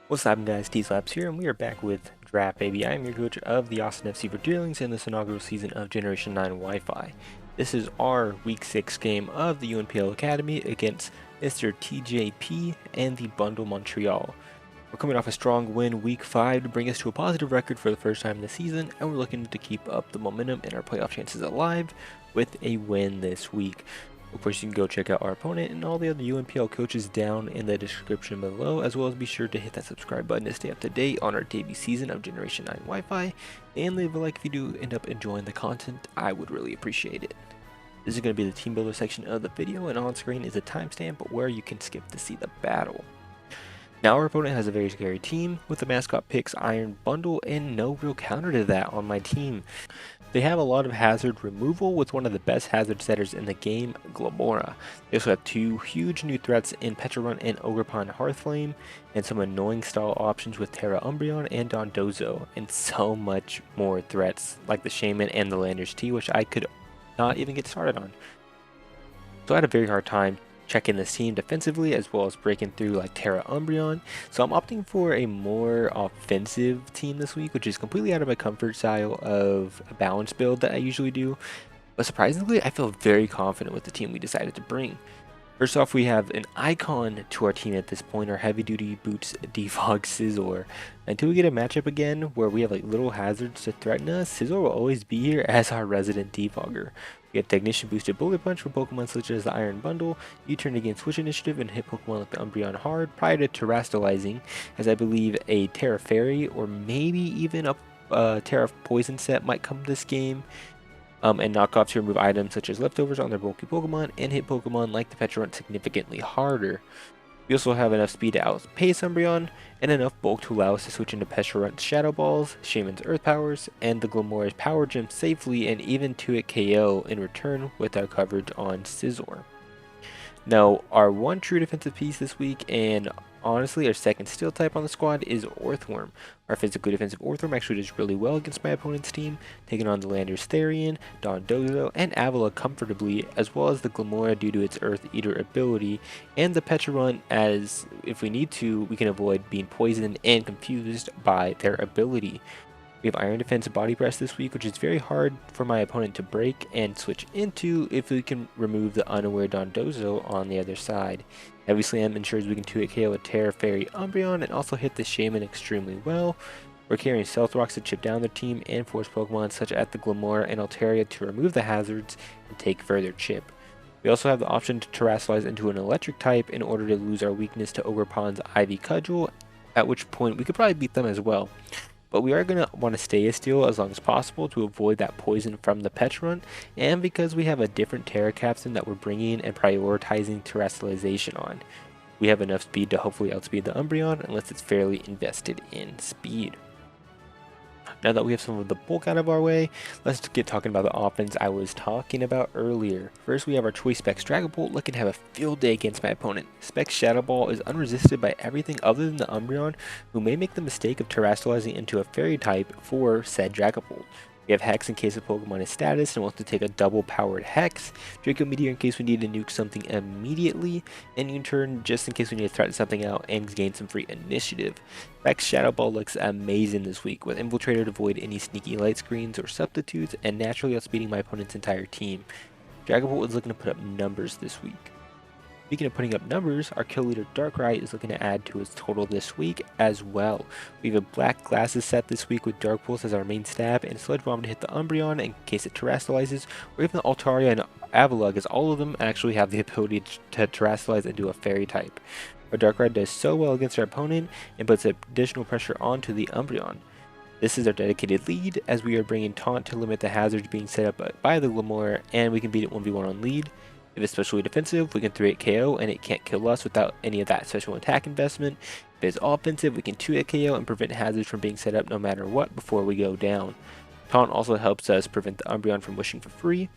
What's up guys, TSlaps here, and we are back with Draft Baby. I am your coach of the Austin FC for Deerlings in this inaugural season of Generation 9 Wi-Fi. This is our Week 6 game of the UNPL Academy against Mr. TJP and the Bundle Montreal. We're coming off a strong win Week 5 to bring us to a positive record for the first time this season, and we're looking to keep up the momentum and our playoff chances alive with a win this week. Of course, you can go check out our opponent and all the other UNPL coaches down in the description below, as well as be sure to hit that subscribe button to stay up to date on our debut season of Generation 9 Wi-Fi, and leave a like if you do end up enjoying the content. I would really appreciate it. This is going to be the team builder section of the video, and on screen is a timestamp where you can skip to see the battle. Now our opponent has a very scary team with the mascot picks Iron Bundle and no real counter to that on my team. They have a lot of hazard removal with one of the best hazard setters in the game, Glamora. They also have two huge new threats in Petrarun and Ogrepon Hearthflame, and some annoying style options with Terra Umbreon and Dondozo, and so much more threats like the Shaman and the Lander's Tea, which I could not even get started on. So I had a very hard time checking this team defensively as well as breaking through like Terra Umbreon. So I'm opting for a more offensive team this week, which is completely out of my comfort style of a balanced build that I usually do. But surprisingly, I feel very confident with the team we decided to bring. First off, we have an icon to our team at this point, our heavy duty boots Defog Scizor. Until we get a matchup again where we have like little hazards to threaten us, Scizor will always be here as our resident defogger. We have Technician boosted Bullet Punch for Pokemon such as the Iron Bundle. You turn against Switch Initiative and hit Pokemon like the Umbreon hard prior to terastallizing, as I believe a Terra Fairy or maybe even a Terra Poison set might come this game. And knock off to remove items such as leftovers on their bulky Pokemon and hit Pokemon like the Petrarun significantly harder. We also have enough speed to outpace Umbreon, and enough bulk to allow us to switch into Petrarun's Shadow Balls, Shaman's Earth Powers, and the Glamora's Power Gem safely, and even 2-hit KO in return with our coverage on Scizor. Now, our one true defensive piece this week, and honestly our second steel type on the squad, is Orthworm. Our physically defensive Orthworm actually does really well against my opponent's team, taking on the Lander's Therian, Dondozo, and Avila comfortably, as well as the Glamora due to its Earth Eater ability, and the Petrarun, as if we need to, we can avoid being poisoned and confused by their ability. We have Iron Defense Body Press this week, which is very hard for my opponent to break and switch into if we can remove the unaware Dondozo on the other side. Heavy Slam ensures we can 2-hit KO a Terra Fairy Umbreon and also hit the Shaman extremely well. We're carrying Stealth Rocks to chip down their team and force Pokemon such as the Glamora and Altaria to remove the hazards and take further chip. We also have the option to terastallize into an electric type in order to lose our weakness to Ogrepon's Ivy Cudgel, at which point we could probably beat them as well. But we are going to want to stay a steel as long as possible to avoid that poison from the Petrarun, and because we have a different Terra Captain that we're bringing and prioritizing terastallization on. We have enough speed to hopefully outspeed the Umbreon unless it's fairly invested in speed. Now that we have some of the bulk out of our way, let's get talking about the offense I was talking about earlier. First, we have our Choice Specs Dragon Bolt looking to have a field day against my opponent. Specs Shadow Ball is unresisted by everything other than the Umbreon, who may make the mistake of terastallizing into a Fairy type for said Dragon Bolt. We have Hex in case the Pokemon is status and wants to take a double powered Hex, Draco Meteor in case we need to nuke something immediately, and U-Turn just in case we need to threaten something out and gain some free initiative. Specs Shadow Ball looks amazing this week, with Infiltrator to avoid any sneaky light screens or substitutes, and naturally outspeeding my opponent's entire team. Dragon Bolt is looking to put up numbers this week. Speaking of putting up numbers, our kill leader Darkrai is looking to add to his total this week as well. We have a Black Glasses set this week with Dark Pulse as our main stab and Sludge Bomb to hit the Umbreon in case it terastallizes, or even the Altaria and Avila, as all of them actually have the ability to terastallize into a Fairy type. Our Darkrai does so well against our opponent and puts additional pressure onto the Umbreon. This is our dedicated lead, as we are bringing Taunt to limit the hazards being set up by the Glamora, and we can beat it 1v1 on lead. If it's specially defensive, we can 3-hit KO and it can't kill us without any of that special attack investment. If it's offensive, we can 2-hit KO and prevent hazards from being set up no matter what before we go down. Taunt also helps us prevent the Umbreon from wishing for free.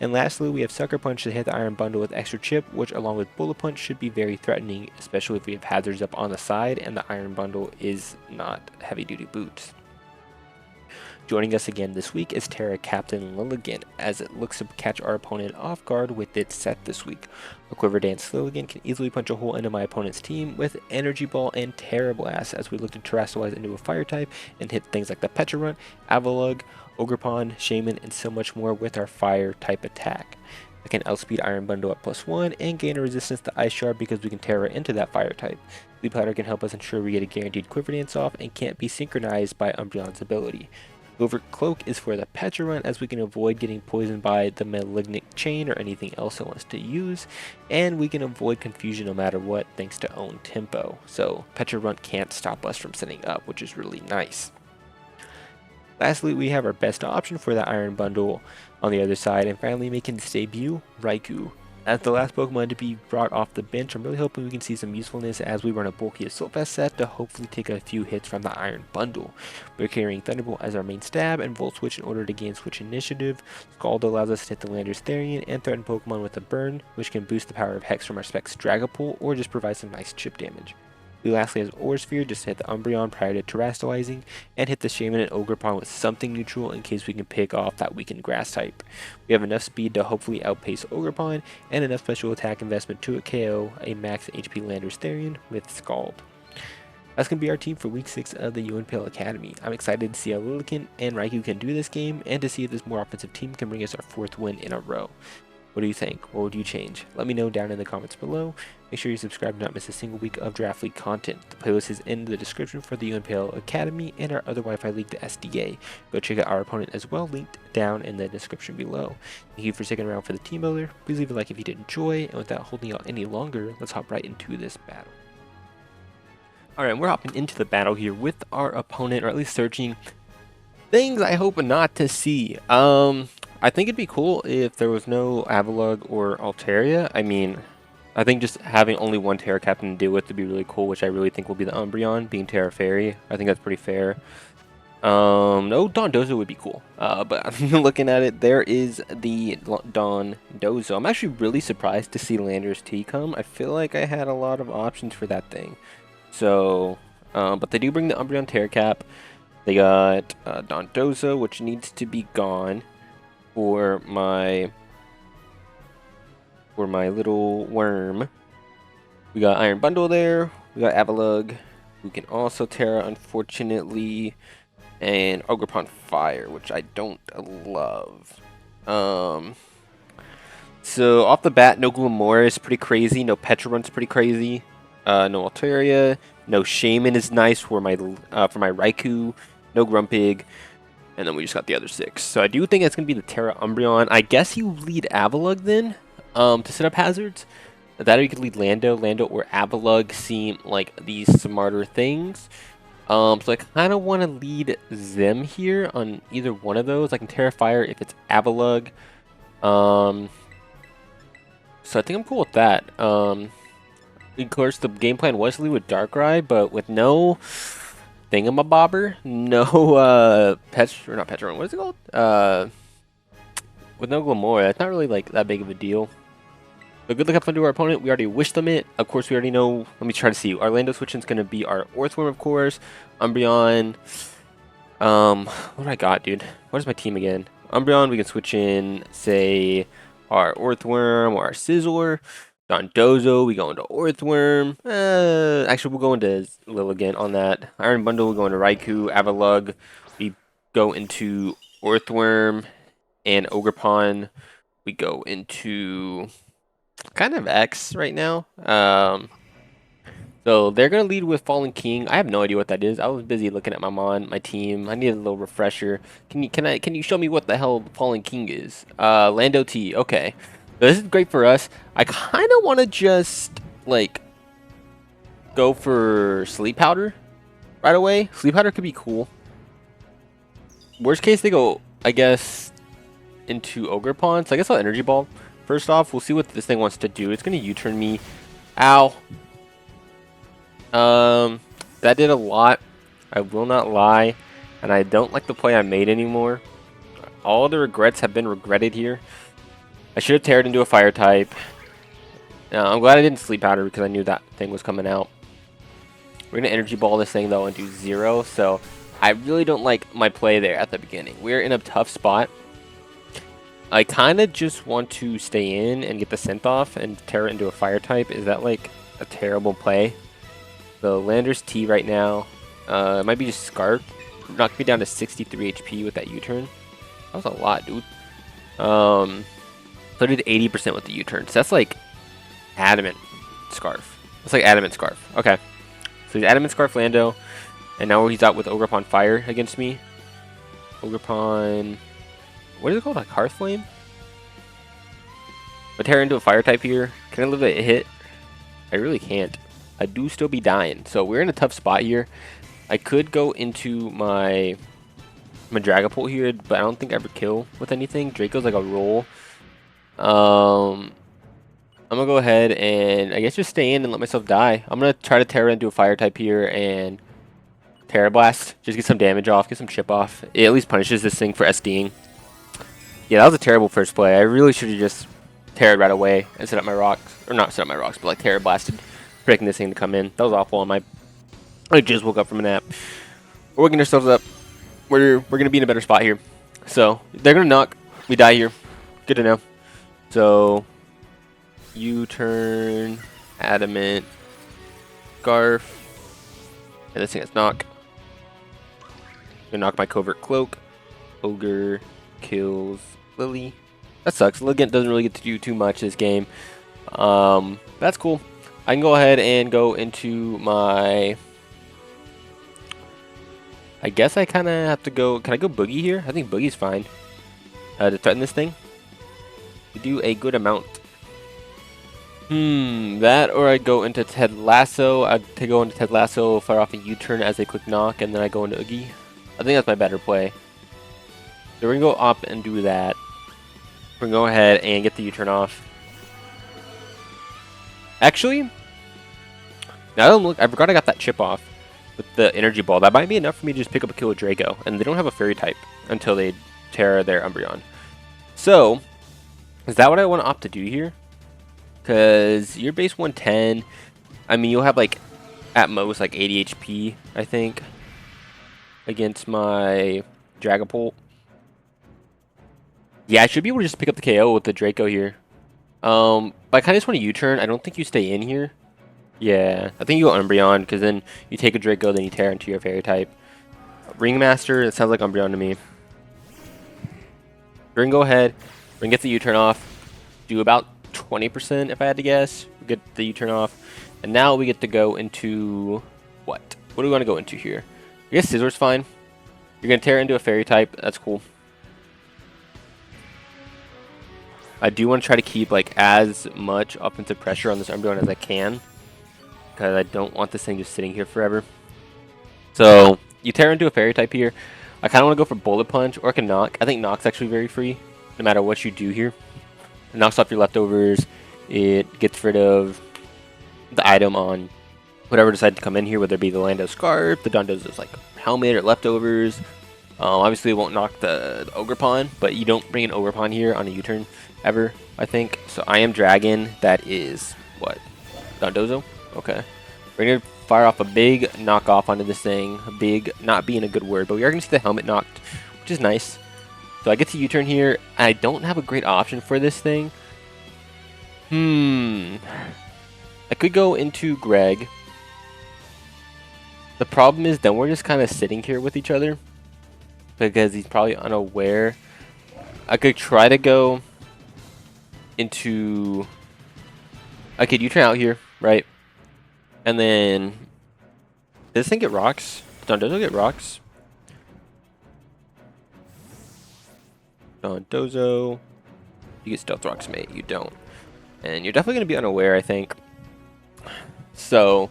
And lastly, we have Sucker Punch to hit the Iron Bundle with extra chip, which along with Bullet Punch should be very threatening, especially if we have hazards up on the side and the Iron Bundle is not heavy duty boots. Joining us again this week is Terra Captain Lilligan, as it looks to catch our opponent off guard with its set this week. A Quiver Dance Lilligan can easily punch a hole into my opponent's team with Energy Ball and Terra Blast, as we look to terrestrialize into a fire type and hit things like the Petra Runt, Avalugg, Ogerpon, Shaman, and so much more with our fire type attack. I can outspeed Iron Bundle at +1 and gain a resistance to Ice Shard because we can Terra into that fire type. Sleep Powder can help us ensure we get a guaranteed Quiver Dance off and can't be synchronized by Umbreon's ability. Covert Cloak is for the Petra Runt, as we can avoid getting poisoned by the Malignant Chain or anything else it wants to use, and we can avoid confusion no matter what thanks to Own Tempo. So Petra Runt can't stop us from setting up, which is really nice. Lastly, we have our best option for the Iron Bundle on the other side, and finally making its debut, RAIKOU. As the last Pokemon to be brought off the bench, I'm really hoping we can see some usefulness as we run a bulky Assault Vest set to hopefully take a few hits from the Iron Bundle. We're carrying Thunderbolt as our main stab and Volt Switch in order to gain Switch Initiative. Scald allows us to hit the Landorus Therian and threaten Pokemon with a Burn, which can boost the power of Hex from our Specs Dragapult or just provide some nice chip damage. We lastly has Aura Sphere just to hit the Umbreon prior to terrestrializing, and hit the Shaman and Ogerpon with something neutral in case we can pick off that weakened grass type. We have enough speed to hopefully outpace Ogerpon, and enough special attack investment to KO a max HP Landorus Therian with Scald. That's going to be our team for week 6 of the UNPL Academy. I'm excited to see how Lilligan and RAIKOU can do this game, and to see if this more offensive team can bring us our 4th win in a row. What do you think? What would you change? Let me know down in the comments below. Make sure you subscribe to not miss a single week of Draft League content. The playlist is in the description for the UNPL Academy and our other Wi-Fi league, the SDA. Go check out our opponent as well, linked down in the description below. Thank you for sticking around for the team builder. Please leave a like if you did enjoy, and without holding out any longer, let's hop right into this battle. Alright, we're hopping into the battle here with our opponent, or at least searching things I hope not to see. I think it'd be cool if there was no Avalugg or Altaria. I mean, I think just having only one Terra Captain to deal with would be really cool, which I really think will be the Umbreon, being Terra Fairy. I think that's pretty fair. No, Dondozo would be cool. But looking at it, there is the Dondozo. I'm actually really surprised to see Landorus T come. I feel like I had a lot of options for that thing. So, but they do bring the Umbreon Terra Cap. They got Dondozo, which needs to be gone for my little worm. We got Iron Bundle there. We got Avalugg, who can also Terra, unfortunately, and Ogerpon Fire, which I don't love. So off the bat, no Glamora is pretty crazy. No Petra Runt's pretty crazy. No Altaria. No Shaman is nice for my RAIKOU. No Grumpig. And then we just got the other 6. So I do think it's going to be the Terra Umbreon. I guess you lead Avalugg then to set up hazards. That or you could lead Lando. Lando or Avalugg seem like these smarter things. So I kind of want to lead them here on either one of those. I can Terra Fire if it's Avalugg. So I think I'm cool with that. Of course, the game plan was to lead with Darkrai, but with no thingamabobber, no not Petra, what is it called? With no Glamora, it's not really like that big of a deal. But good luck having fun to our opponent. We already wished them it. Of course, we already know. Let me try to see. Our Lando switching is going to be our Orthworm, of course. Umbreon. What do I got, dude? What is my team again? Umbreon, we can switch in, say, our Orthworm or our Scizor. Dondozo, we go into Orthworm. Actually, we'll go into Lilligan on that. Iron Bundle, we go into RAIKOU. Avalugg, we go into Orthworm. And Ogerpon, we go into kind of X right now. So they're gonna lead with Fallen King. I have no idea what that is. I was busy looking at my team. I need a little refresher. Can you show me what the hell Fallen King is? Lando T. Okay. This is great for us. I kind of want to just, like, go for Sleep Powder right away. Sleep Powder could be cool. Worst case, they go, I guess, into Ogerpon. So I guess I'll Energy Ball. First off, we'll see what this thing wants to do. It's going to U-turn me. Ow. That did a lot. I will not lie. And I don't like the play I made anymore. All the regrets have been regretted here. I should have Terred into a fire type. I'm glad I didn't Sleep Powder because I knew that thing was coming out. We're going to Energy Ball this thing though and do 0. So I really don't like my play there at the beginning. We're in a tough spot. I kind of just want to stay in and get the synth off and tear it into a fire type. Is that like a terrible play? So Lander's T right now. It might be just Scarf. Knocked me down to 63 HP with that U-turn. That was a lot, dude. So I did 80% with the U-turn. So that's like Adamant Scarf. That's like Adamant Scarf. Okay. So he's Adamant Scarf Lando. And now he's out with Ogrepon Fire against me. Ogrepon... What is it called? Like Hearth Flame? But tear into a fire type here. Can I live a hit? I really can't. I do still be dying. So we're in a tough spot here. I could go into my Dragapult here, but I don't think I ever kill with anything. Draco's like a roll. I'm gonna go ahead and I guess just stay in and let myself die. I'm gonna try to Terra into a fire type here and Terra Blast. Just get some damage off, get some chip off. It at least punishes this thing for SDing. Yeah, that was a terrible first play. I really should have just Terra right away and set up my rocks. Or not set up my rocks, but like Terra Blasted, predicting this thing to come in. That was awful on my... I just woke up from a nap. We're working ourselves up. We're gonna be in a better spot here. So they're gonna knock. We die here. Good to know. So U-turn, Adamant, Scarf, and this thing has knock. Gonna knock my Covert Cloak. Ogre kills Lily. That sucks. Lilligant doesn't really get to do too much this game. That's cool. I can go ahead and go into my... I guess I kind of have to go... Can I go Boogie here? I think Boogie's fine. To threaten this thing. We do a good amount. That or I go into Ted Lasso. I'd go into Ted Lasso, fire off a U-turn as a quick knock, and then I go into Oogie. I think that's my better play. So we're going to go up and do that. We're going to go ahead and get the U-turn off. Actually, now that I'm look, I forgot I got that chip off with the energy ball. That might be enough for me to just pick up a kill with Draco. And they don't have a fairy type until they tear their Umbreon. So, is that what I want to opt to do here? Because you're base 110. I mean, you'll have like, at most, like 80 HP, I think, against my Dragapult. Yeah, I should be able to just pick up the KO with the Draco here. But I kind of just want to U-turn. I don't think you stay in here. Yeah, I think you go Umbreon, because then you take a Draco, then you tear into your fairy type. Ringmaster, it sounds like Umbreon to me. We're going to go ahead. We're going to get the U-turn off. Do about 20% if I had to guess. Get the U-turn off. And now we get to go into... What? What do we want to go into here? I guess Scissor's fine. You're going to tear into a fairy type. That's cool. I do want to try to keep like as much offensive pressure on this Umbreon as I can, because I don't want this thing just sitting here forever. So you tear into a fairy type here. I kind of want to go for Bullet Punch, or I can knock. I think knock's actually very free, no matter what you do here. It knocks off your leftovers. It gets rid of the item on whatever decided to come in here, whether it be the Lando Scarf, the Dondozo's like helmet or leftovers. Obviously, it won't knock the Ogrepon, but you don't bring an Ogrepon here on a U-turn ever, I think. So I am Dragon. That is, what? Dondozo? Okay. We're going to fire off a big knockoff onto this thing. A big, not being a good word, but we are going to see the helmet knocked, which is nice. So I get to U-turn here. I don't have a great option for this thing. I could go into Greg. The problem is then we're just kind of sitting here with each other, because he's probably unaware. I could try to go into... I could U-turn out here, right? And then... Does this thing get rocks? Dondozo get rocks? Dondozo. You get stealth rocks, mate. You don't. And you're definitely going to be unaware, I think. So...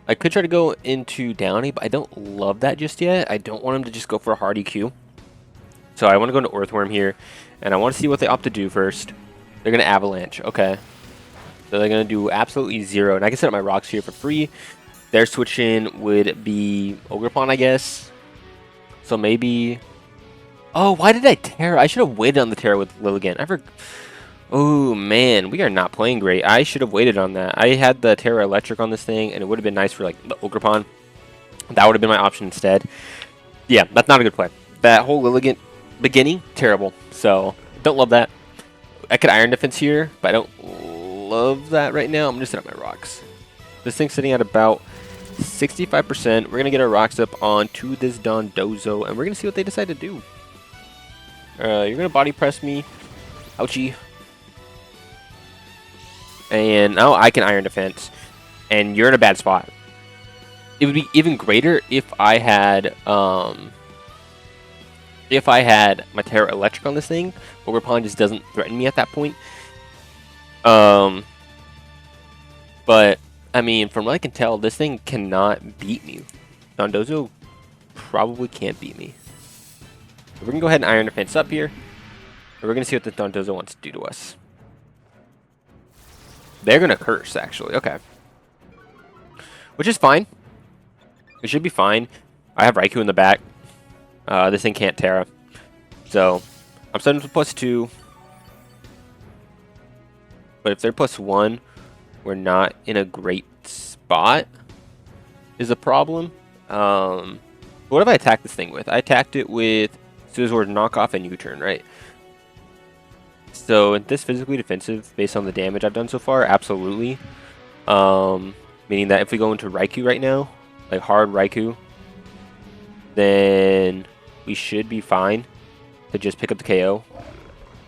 I could try to go into Downy, but I don't love that just yet. I don't want him to just go for a hard EQ. So I want to go into Earthworm here, and I want to see what they opt to do first. They're going to Avalanche. Okay. So they're going to do absolutely zero. And I can set up my rocks here for free. Their switch in would be Ogrepon, I guess. So maybe... Oh, why did I Terra? I should have waited on the Terra with Lilligant. Oh, man. We are not playing great. I should have waited on that. I had the Terra Electric on this thing, and it would have been nice for, like, the Ogrepon. That would have been my option instead. Yeah, that's not a good play. That whole Lilligant beginning, terrible. So, don't love that. I could Iron Defense here, but I don't love that right now. I'm just setting up my rocks. This thing's sitting at about 65%. We're going to get our rocks up onto this Dondozo, and we're going to see what they decide to do. You're going to body press me. Ouchie. And now I can Iron Defense, and you're in a bad spot. It would be even greater if I had my Terra Electric on this thing, but Overpond just doesn't threaten me at that point. But I mean, from what I can tell, this thing cannot beat me. Dondozo probably can't beat me. So we're gonna go ahead and Iron Defense up here, and we're gonna see what the Dondozo wants to do to us. They're gonna curse, actually. Okay, which is fine. It should be fine. I have RAIKOU in the back. This thing can't Terra. So, I'm starting with +2. But if they're +1, we're not in a great spot, is a problem. What if I attack this thing with? I attacked it with Scizor, Knockoff, and U-Turn, right? So, is this physically defensive based on the damage I've done so far? Absolutely. Meaning that if we go into RAIKOU right now, like hard RAIKOU, then we should be fine to just pick up the KO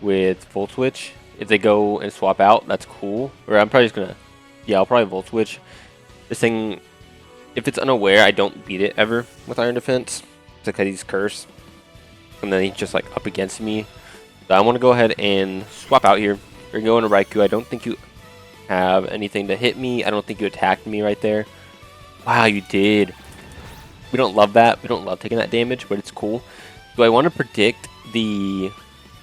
with Volt Switch. If they go and swap out, that's cool. Or I'm probably just gonna, yeah, I'll probably Volt Switch. This thing, if it's unaware, I don't beat it ever with Iron Defense because he's cursed, and then he's just like up against me. So I want to go ahead and swap out here. We're going to RAIKOU. I don't think you have anything to hit me. I don't think you attacked me right there. Wow, you did. We don't love that. We don't love taking that damage, but it's cool. Do I want to predict the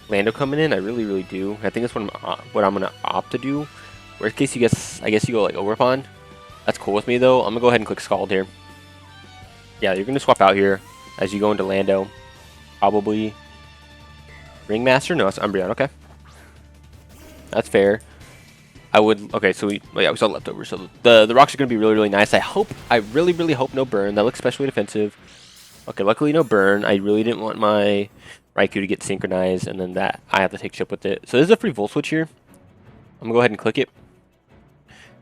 Lando coming in? I really, really do. I think that's what I'm gonna opt to do. Worst case, I guess you go like Overpond. That's cool with me though. I'm gonna go ahead and click Scald here. Yeah, you're gonna swap out here as you go into Lando. Probably Ringmaster. No, it's Umbreon. Okay, that's fair. I would. Okay, so we saw leftovers. So the rocks are gonna be really, really nice. I really, really hope no burn. That looks especially defensive. Okay, luckily no burn. I really didn't want my RAIKOU to get synchronized, and then that I have to take chip with it. So this is a free Volt Switch here. I'm gonna go ahead and click it.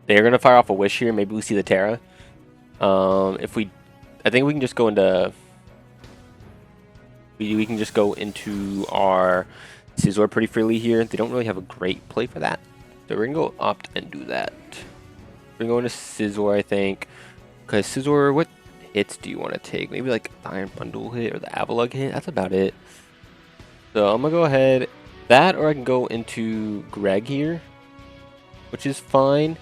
They're gonna fire off a Wish here. Maybe we see the Terra. I think we can just go into. We can just go into our Scizor pretty freely here. They don't really have a great play for that, so we're gonna go opt and do that. We're going to Scizor, I think, because Scizor, what hits do you want to take? Maybe like the Iron Bundle hit or the Avalug hit. That's about it. So I'm gonna go ahead that, or I can go into Greg here, which is fine,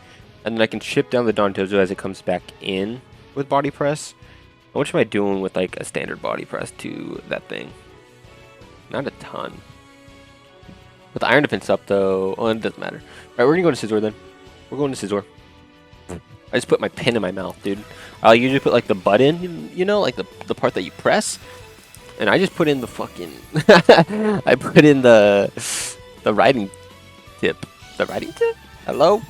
and then I can chip down the Dondozo as it comes back in with Body Press. How much am I doing with like a standard Body Press to that thing? Not a ton. With the Iron Defense up though, oh, it doesn't matter. All right, we're gonna go to Scizor then. We're going to Scizor. I just put my pen in my mouth, dude. I'll usually put like the button, you know, like the part that you press. And I just put in the fucking I put in the writing tip. The writing tip? Hello?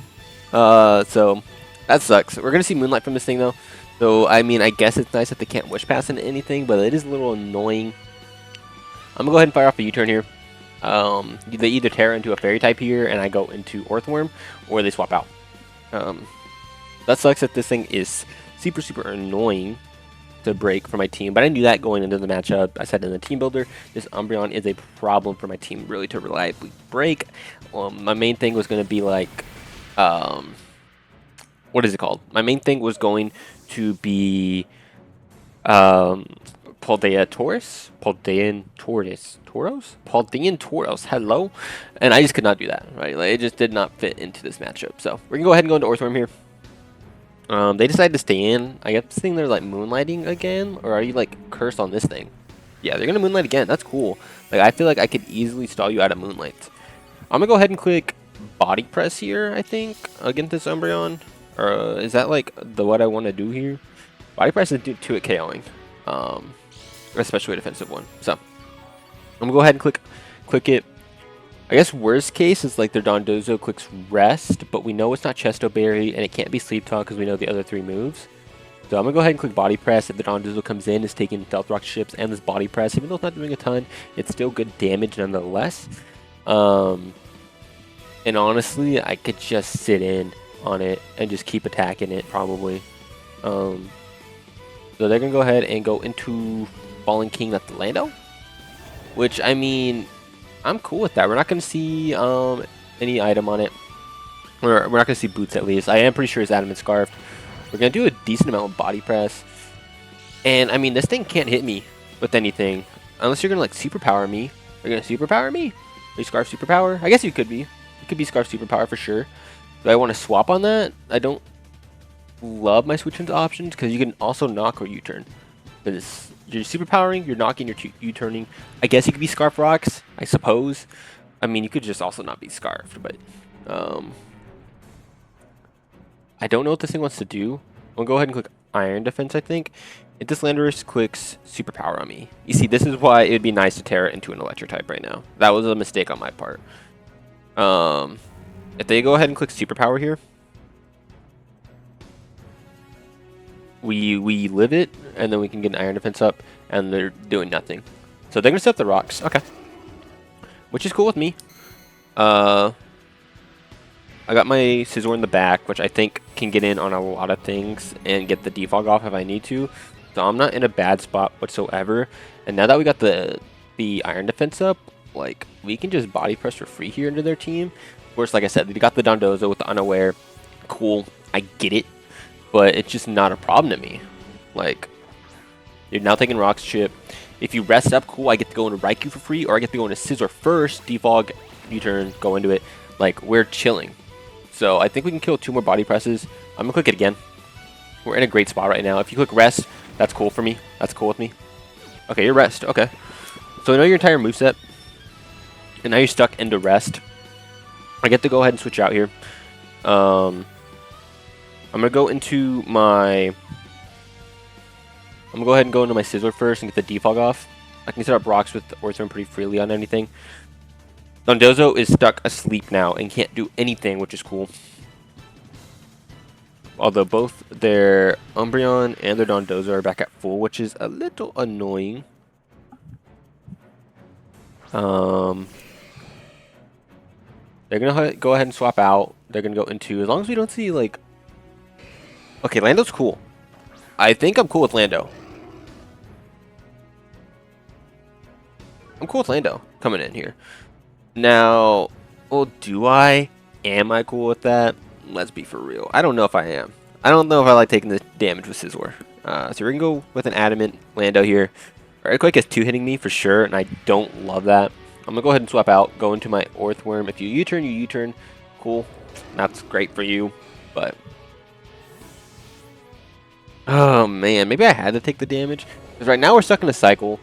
So that sucks. We're gonna see Moonlight from this thing though. So I mean, I guess it's nice that they can't Wish Pass into anything, but it is a little annoying. I'm gonna go ahead and fire off a U-turn here. They either Terra into a Fairy type here, and I go into Earthworm, or they swap out. That sucks that this thing is super, super annoying to break for my team, but I knew that going into the matchup. I said in the team builder, this Umbreon is a problem for my team really to reliably break. My main thing was going to be like, what is it called? My main thing was going to be Paldean Tauros, hello? And I just could not do that, right? Like, it just did not fit into this matchup. So we're going to go ahead and go into Earthworm here. They decided to stay in. I guess this thing they're like moonlighting again, or are you like cursed on this thing? Yeah, they're gonna moonlight again. That's cool. Like I feel like I could easily stall you out of moonlight. I'm gonna go ahead and click Body Press here. I think against this Umbreon, or is that like what I want to do here? Body Press is 2 at KOing, especially a defensive one. So I'm gonna go ahead and click it. I guess worst case is like their Dondozo clicks Rest, but we know it's not Chesto Berry and it can't be Sleep Talk because we know the other 3 moves. So I'm going to go ahead and click body press. If the Dondozo comes in, it's taking Stealth Rock ships and this body press. Even though it's not doing a ton, it's still good damage nonetheless. And honestly, I could just sit in on it and just keep attacking it probably. So they're going to go ahead and go into Fallen King at the Lando. Which, I mean, I'm cool with that. We're not going to see any item on it. We're not going to see boots at least. I am pretty sure it's adamant scarfed. We're going to do a decent amount of body press. And, I mean, this thing can't hit me with anything. Unless you're going to, like, superpower me. Are you going to superpower me? Are you scarf superpower? I guess you could be. You could be scarf superpower for sure. Do I want to swap on that? I don't love my switch into options because you can also knock or U-turn. Because you're superpowering, you're knocking, you're U-turning. I guess you could be scarf rocks, I suppose. I mean, you could just also not be scarfed, but... I don't know what this thing wants to do. I'll go ahead and click Iron Defense, I think. If this Landorus clicks Superpower on me. You see, this is why it would be nice to tear it into an Electric type right now. That was a mistake on my part. If they go ahead and click Superpower here, we live it, and then we can get an Iron Defense up, and they're doing nothing. So they're going to set up the rocks. Okay. Which is cool with me. I got my Scizor in the back, which I think can get in on a lot of things and get the defog off if I need to. So I'm not in a bad spot whatsoever. And now that we got the Iron Defense up, like, we can just body press for free here into their team. Of course, like I said, they got the Dondozo with the Unaware. Cool, I get it. But it's just not a problem to me. Like, you're now taking Rock's chip. If you rest up, cool, I get to go into RAIKOU for free, or I get to go into Scizor first, defog, U-turn, go into it. Like, we're chilling. So I think we can kill 2 more body presses. I'm going to click it again. We're in a great spot right now. If you click rest, that's cool for me. That's cool with me. Okay, you're rest. Okay. So I know your entire moveset. And now you're stuck into rest. I get to go ahead and switch out here. I'm going to go into my... I'm going to go ahead and go into my Scizor first and get the defog off. I can set up rocks with Orthorn pretty freely on anything. Dondozo is stuck asleep now and can't do anything, which is cool. Although both their Umbreon and their Dondozo are back at full, which is a little annoying. They're going to go ahead and swap out. They're going to go into, as long as we don't see, like... Okay, Lando's cool. I think I'm cool with Lando. I'm cool with Lando coming in here. Now, well, do I? Am I cool with that? Let's be for real. I don't know if I am. I don't know if I like taking the damage with Scizor. So we're going to go with an Adamant Lando here. Earthquake is 2-hitting me for sure, and I don't love that. I'm going to go ahead and swap out, go into my Orthworm. If you U-turn, you U-turn. Cool. That's great for you, but... Oh, man. Maybe I had to take the damage. Because right now we're stuck in a cycle.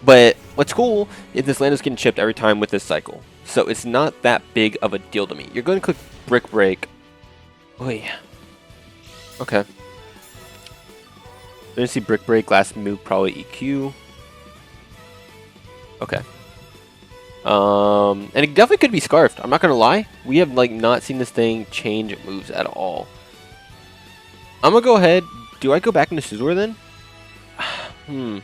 But what's cool is this Lando's getting chipped every time with this cycle. So it's not that big of a deal to me. You're going to click Brick Break. Oh, yeah. Okay. You're going to see Brick Break. Last move, probably EQ. Okay. And it definitely could be Scarfed. I'm not going to lie. We have, like, not seen this thing change moves at all. I'm going to go ahead. Do I go back into Scizor then?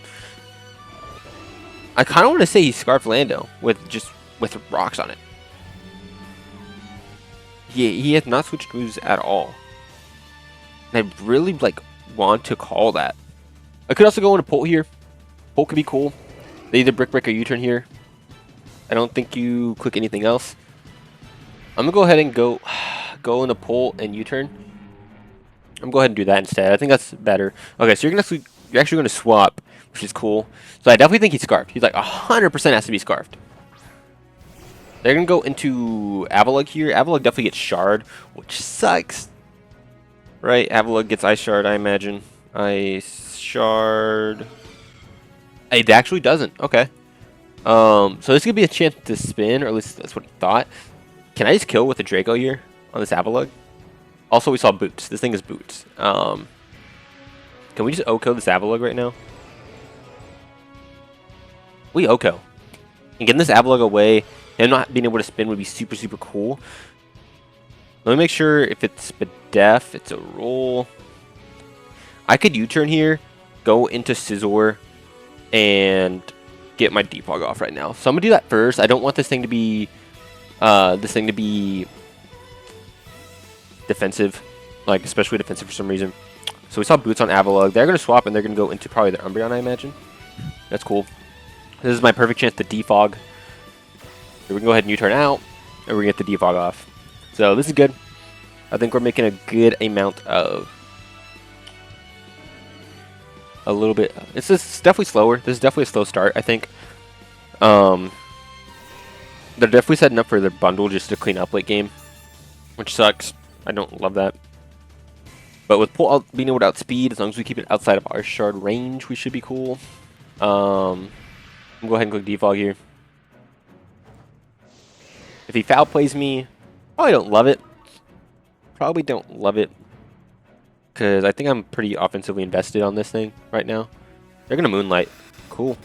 I kind of want to say he Scarfed Lando with rocks on it. He has not switched moves at all. And I really like want to call that. I could also go into Pult here. Pult could be cool. They either Brick Break or U-turn here. I don't think you click anything else. I'm gonna go ahead and go into Pult and U-turn. I'm gonna go ahead and do that instead. I think that's better. Okay, so you're actually gonna swap, which is cool. So I definitely think he's Scarfed. He's like 100% has to be Scarfed. They're going to go into Avalugg here. Avalugg definitely gets Shard, which sucks. Right? Avalugg gets Ice Shard, I imagine. Ice Shard. It actually doesn't. Okay. So this could be a chance to spin, or at least that's what he thought. Can I just kill with a Draco here on this Avalugg? Also, we saw Boots. This thing is Boots. Can we just OHKO this Avalugg right now? We OHKO. And getting this Avalugg away and not being able to spin would be super, super cool. Let me make sure if it's Bedef, it's a roll. I could U-turn here, go into Scizor, and get my defog off right now. So I'm gonna do that first. I don't want this thing to be defensive, like especially defensive for some reason. So we saw Boots on Avalugg. They're gonna swap and they're gonna go into probably their Umbreon, I imagine. That's cool. This is my perfect chance to defog. So we can go ahead and U-turn out, and we get the defog off. So this is good. I think we're making a good amount of. A little bit. It's definitely slower. This is definitely a slow start, I think. They're definitely setting up for their bundle just to clean up late game, which sucks. I don't love that. But with Pull Out being able to outspeed, as long as we keep it outside of our shard range, we should be cool. I'm gonna go ahead and click defog here. If he foul plays me, probably don't love it. Probably don't love it. Because I think I'm pretty offensively invested on this thing right now. They're going to Moonlight. Cool.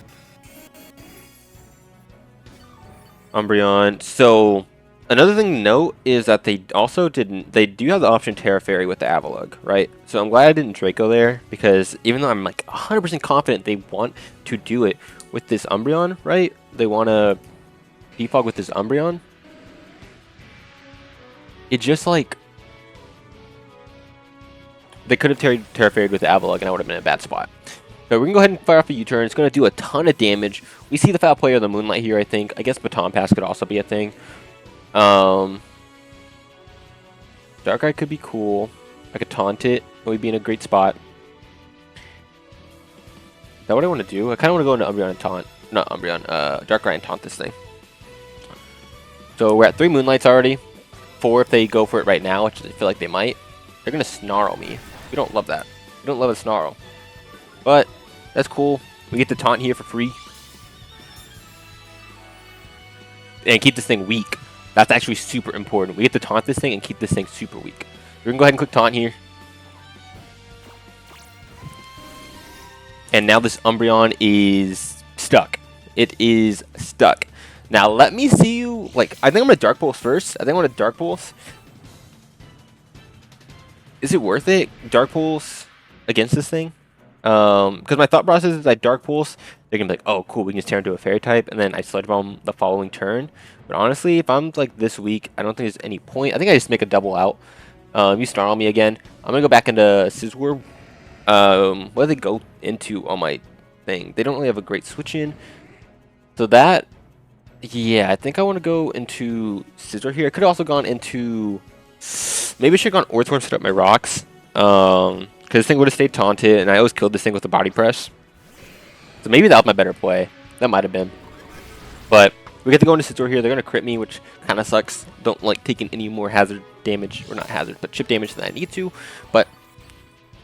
Umbreon. So, another thing to note is that they also didn't... They do have the option Terra Fairy with the Avalugg, right? So, I'm glad I didn't Draco there. Because even though I'm like 100% confident they want to do it with this Umbreon, right? They want to defog with this Umbreon. It just like... They could have Terra Fairyed with the Avalugg and I would have been in a bad spot. So we can go ahead and fire off a U-turn. It's going to do a ton of damage. We see the foul player of the Moonlight here, I think. I guess Baton Pass could also be a thing. Dark Eye could be cool. I could taunt it. It would be in a great spot. Is that what I want to do? I kind of want to go into Umbreon and taunt. Not Umbreon. Dark Eye and taunt this thing. So we're at 3 Moonlights already. 4 if they go for it right now, which I feel like they might. They're going to Snarl me. We don't love that. We don't love a Snarl. But that's cool. We get the taunt here for free. And keep this thing weak. That's actually super important. We get to taunt this thing and keep this thing super weak. We're going to go ahead and click taunt here. And now this Umbreon is stuck. It is stuck. Now let me see you. Like, I think I'm going to Dark Pulse first. I think I'm going to Dark Pulse. Is it worth it? Dark Pulse against this thing? Because my thought process is I Dark Pulse, they're going to be like, oh, cool, we can just tear into a Fairy type, and then I Sludge Bomb the following turn. But honestly, if I'm like this weak, I don't think there's any point. I think I just make a double out. You Snarl me again. I'm going to go back into Scizor. What do they go into on my thing? They don't really have a great switch in. So that, yeah, I think I want to go into Scizor here. I could have also gone into... Maybe I should have gone Orthworm, set up my rocks. Because this thing would have stayed taunted, and I always killed this thing with a body press. So maybe that was my better play. That might have been. But we get to go into Scizor here. They're going to crit me, which kind of sucks. Don't like taking any more hazard damage. Or not hazard, but chip damage than I need to. But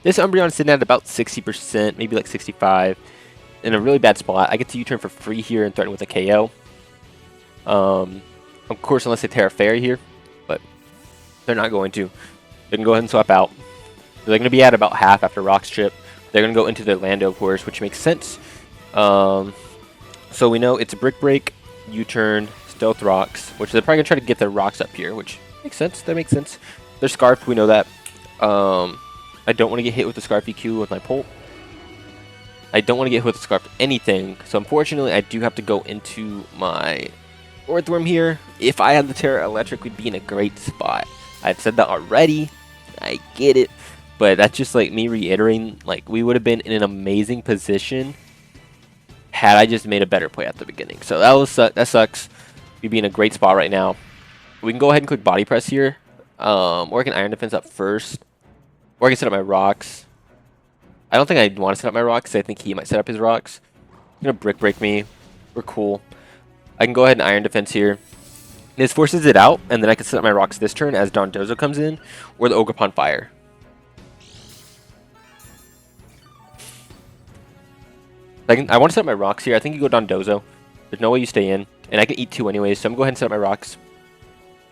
this Umbreon is sitting at about 60%, maybe like 65%. In a really bad spot. I get to U-turn for free here and threaten with a KO. Of course, unless they Terra Fairy here. But they're not going to. They can go ahead and swap out. They're going to be at about half after Rock's chip. They're going to go into their Lando, of course, which makes sense. So we know it's a Brick Break, U-turn, Stealth Rocks, which they're probably going to try to get their Rocks up here, which makes sense. That makes sense. They're Scarfed, we know that. I don't want to get hit with the Scarf EQ with my Pult. I don't want to get hit with the Scarf anything. So unfortunately, I do have to go into my Orthworm here. If I had the Terra Electric, we'd be in a great spot. I've said that already. I get it. But that's just like me reiterating, like we would have been in an amazing position had I just made a better play at the beginning. So that sucks. We'd be in a great spot right now. We can go ahead and click Body Press here. Or I can Iron Defense up first. Or I can set up my rocks. I don't think I want to set up my rocks. I think he might set up his rocks. He's going to Brick Break me. We're cool. I can go ahead and Iron Defense here. This forces it out, and then I can set up my rocks this turn as Dondozo comes in, or the Ogerpon Fire. I want to set up my rocks here. I think you go Dondozo. There's no way you stay in, and I can eat 2 anyways, so I'm going to go ahead and set up my rocks.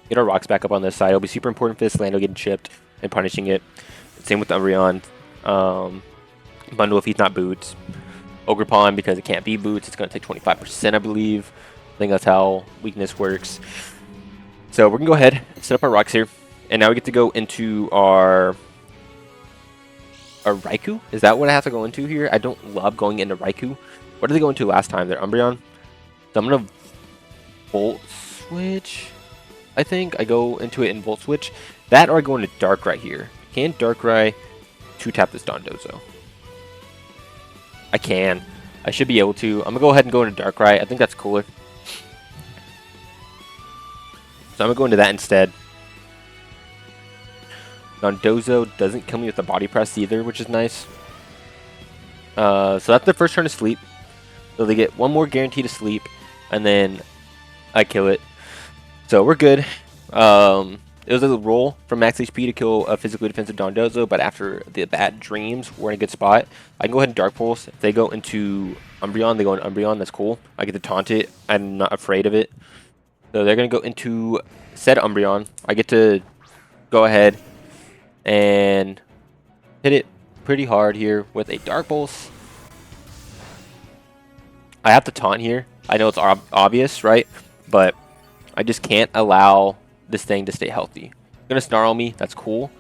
Get our rocks back up on this side. It'll be super important for this Lando getting chipped and punishing it. Same with the Umbreon. Bundle if he's not Boots. Ogerpon, because it can't be Boots, it's going to take 25%, I believe. I think that's how weakness works. So we're going to go ahead and set up our rocks here. And now we get to go into our a Raikou? Is that what I have to go into here? I don't love going into Raikou. What did they go into last time? They're Umbreon. So I'm gonna Volt Switch. I think I go into it in Volt Switch. That or I go into Darkrai here. Can Darkrai 2-tap this Dondozo? I can. I should be able to. I'm gonna go ahead and go into Darkrai. I think that's cooler. So I'm gonna go into that instead. Dondozo doesn't kill me with the body press either, which is nice. So that's the first turn of sleep. So they get one more guarantee to sleep, and then I kill it. So we're good. It was a roll from max HP to kill a physically defensive Dondozo, but after the bad dreams, we're in a good spot. I can go ahead and Dark Pulse. If they go into Umbreon, they go into Umbreon. That's cool. I get to taunt it. I'm not afraid of it. So they're going to go into said Umbreon. I get to go ahead and hit it pretty hard here with a Dark Pulse. I have to taunt here. I know it's obvious, right? But I just can't allow this thing to stay healthy. It's gonna snarl me. That's cool.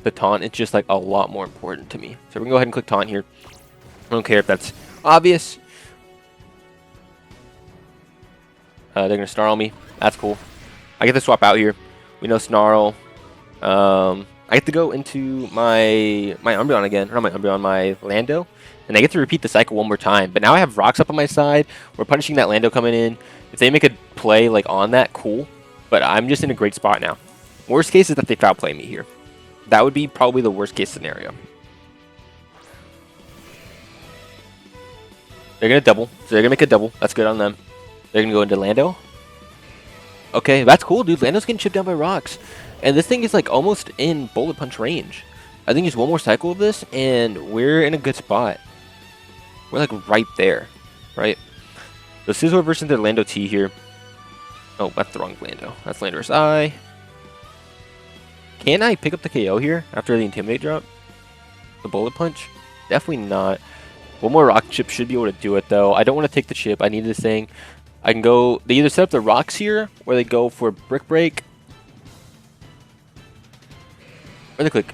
The taunt is just like a lot more important to me. So we're gonna go ahead and click taunt here. I don't care if that's obvious. They're gonna snarl me. That's cool. I get to swap out here. We know snarl. I get to go into my Umbreon again. Or not my Umbreon, my Lando. And I get to repeat the cycle one more time. But now I have rocks up on my side. We're punishing that Lando coming in. If they make a play like on that, cool. But I'm just in a great spot now. Worst case is that they foul play me here. That would be probably the worst case scenario. They're going to double. So they're going to make a double. That's good on them. They're going to go into Lando. Okay, that's cool, dude. Lando's getting chipped down by rocks. And this thing is like almost in bullet punch range. I think just one more cycle of this and we're in a good spot. We're like right there, right? So Scizor versus their Lando T here. Oh, that's the wrong Lando. That's Landorus I. Can I pick up the KO here after the Intimidate drop? The Bullet Punch? Definitely not. One more Rock Chip should be able to do it, though. I don't want to take the chip. I need this thing. I can go... They either set up the rocks here, or they go for Brick Break. Or they click...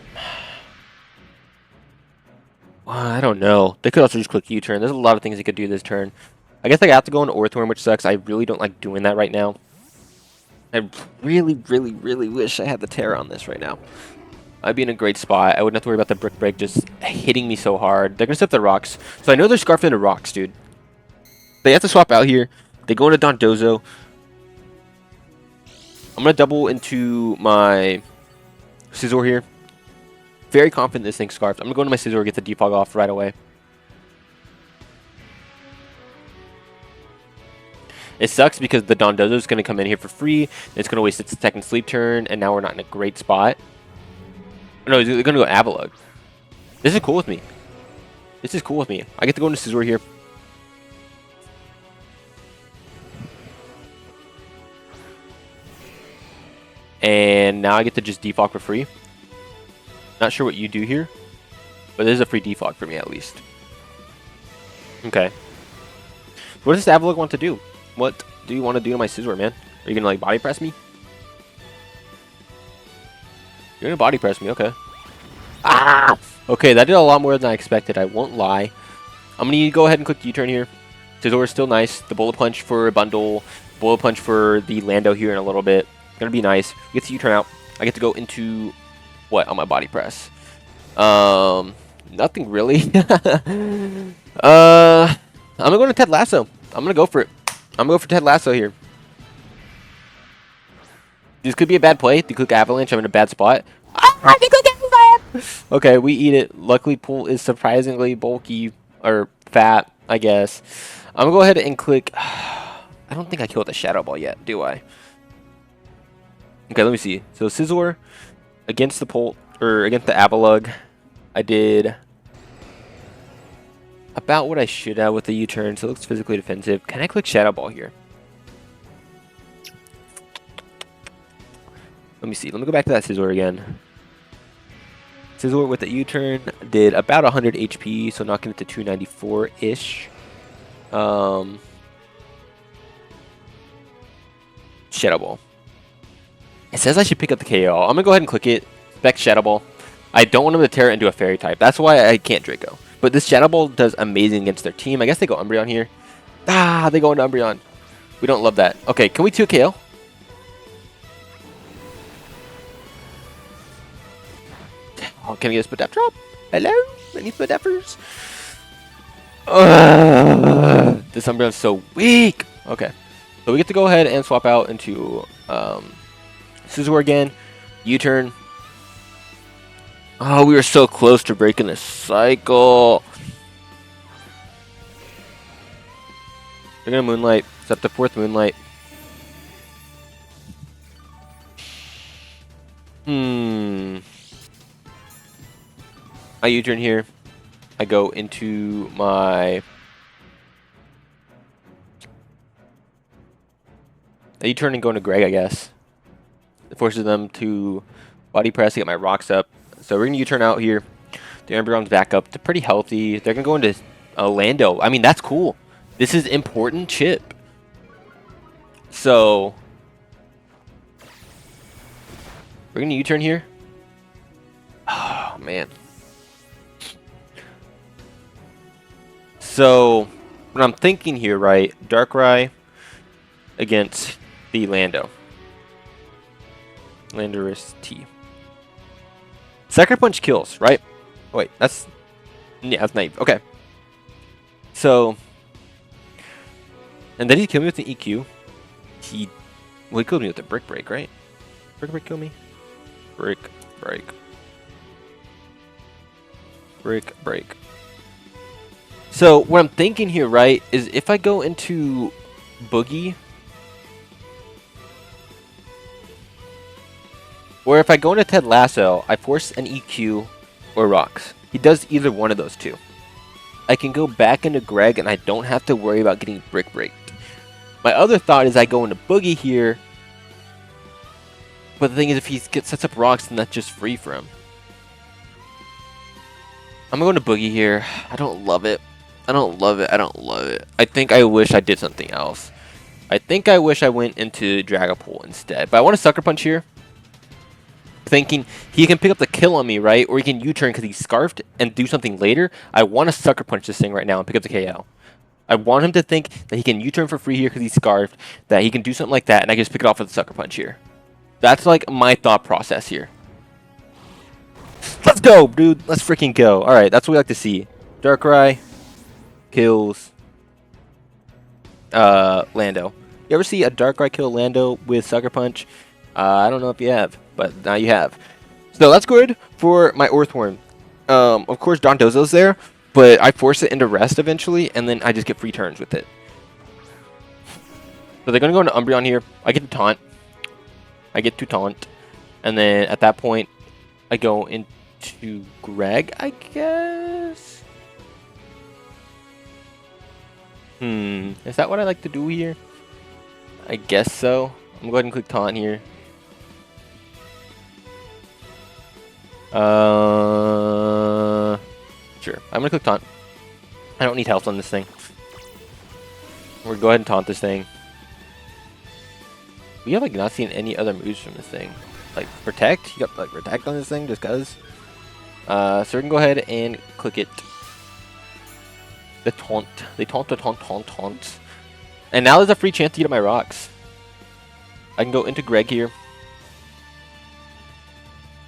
I don't know. They could also just click U-turn. There's a lot of things they could do this turn. I guess I have to go into Orthworm, which sucks. I really don't like doing that right now. I really, really, really wish I had the Terra on this right now. I'd be in a great spot. I wouldn't have to worry about the Brick Break just hitting me so hard. They're going to set up the rocks. So I know they're scarfed into rocks, dude. They have to swap out here. They go into Dondozo. I'm going to double into my Scizor here. Very confident this thing's scarfed. I'm going to go into my Scizor, get the defog off right away. It sucks because the Dondozo is going to come in here for free. It's going to waste its second sleep turn, and now we're not in a great spot. No, they're going to go Avalugg. This is cool with me. This is cool with me. I get to go into Scizor here. And now I get to just defog for free. Not sure what you do here, but this is a free defog for me at least. Okay. What does this Avalugg want to do? What do you want to do to my Scizor, man? Are you going to, like, body press me? You're going to body press me, okay. Ah! Okay, that did a lot more than I expected, I won't lie. I'm going to go ahead and click U-turn here. Scizor is still nice. The Bullet Punch for a bundle. Bullet Punch for the Lando here in a little bit. Going to be nice. Get to U-turn out. I get to go into, what, on my body press? Nothing really. I'm going to go to Ted Lasso. I'm going to go for it. I'm going to go for Ted Lasso here. This could be a bad play. They click Avalanche. I'm in a bad spot. Ah, they click Avalanche! Okay, we eat it. Luckily, Pool is surprisingly bulky or fat, I guess. I'm going to go ahead and click... I don't think I killed the Shadow Ball yet, do I? Okay, let me see. So, Scizor against the Polt, or against the Avalugg. I did about what I should have with the U-turn, so it looks physically defensive. Can I click Shadow Ball here? Let me see. Let me go back to that Scizor again. Scizor with the U-turn did about 100 HP, so knocking it to 294-ish. Shadow Ball. It says I should pick up the KO. I'm going to go ahead and click it. Spec Shadow Ball. I don't want him to tear it into a fairy type. That's why I can't Draco. But this Shadow Ball does amazing against their team. I guess they go Umbreon here. Ah, they go into Umbreon. We don't love that. Okay, can we 2 KO? Oh, can I get a split dap drop? Hello? Any split dappers? This Umbreon's so weak. Okay. So we get to go ahead and swap out into Scizor again. U-turn. Oh, we were so close to breaking the cycle. They're gonna Moonlight. Set the 4th Moonlight. I U-turn here. I go into my... I U-turn and go into Greg, I guess. It forces them to body press to get my rocks up. So we're going to U-turn out here. The Umbreon's back up. They're pretty healthy. They're going to go into Lando. I mean, that's cool. This is important chip. So we're going to U-turn here. Oh, man. So what I'm thinking here, right? Darkrai against the Lando. Landorus T. Sucker Punch kills, right? Oh, wait, that's... Yeah, that's naive. Okay. So... And then he killed me with an EQ. Well, he killed me with a Brick Break, right? Brick Break kill me? Brick Break. Brick Break. So, what I'm thinking here, right, is if I go into Boogie... Or if I go into Ted Lasso, I force an EQ or Rocks. He does either one of those two. I can go back into Greg and I don't have to worry about getting Brick Breaked. My other thought is I go into Boogie here. But the thing is, if he sets up Rocks, then that's just free for him. I'm going to Boogie here. I don't love it. I don't love it. I don't love it. I think I wish I did something else. I think I wish I went into Dragapult instead. But I want to Sucker Punch here. Thinking he can pick up the kill on me, right? Or he can U-turn because he's Scarfed and do something later. I want to Sucker Punch this thing right now and pick up the KO. I want him to think that he can U-turn for free here because he's Scarfed, that he can do something like that, and I can just pick it off with a Sucker Punch here. That's like my thought process here. Let's go, dude. Let's freaking go. All right, that's what we like to see. Darkrai kills Lando. You ever see a Darkrai kill Lando with Sucker Punch? I don't know if you have, but now you have. So that's good for my Orthworm. Of course, Dondozo's there, but I force it into Rest eventually, and then I just get free turns with it. So they're going to go into Umbreon here. I get to Taunt. And then at that point, I go into Greg, I guess? Is that what I like to do here? I guess so. I'm going to go ahead and click Taunt here. Sure. I'm going to click Taunt. I don't need health on this thing. We're going to go ahead and Taunt this thing. We have like not seen any other moves from this thing. Like Protect? You got like Protect on this thing just cuz. So we can go ahead and click it. The Taunt. They taunt. And now there's a free chance to get my rocks. I can go into Greg here.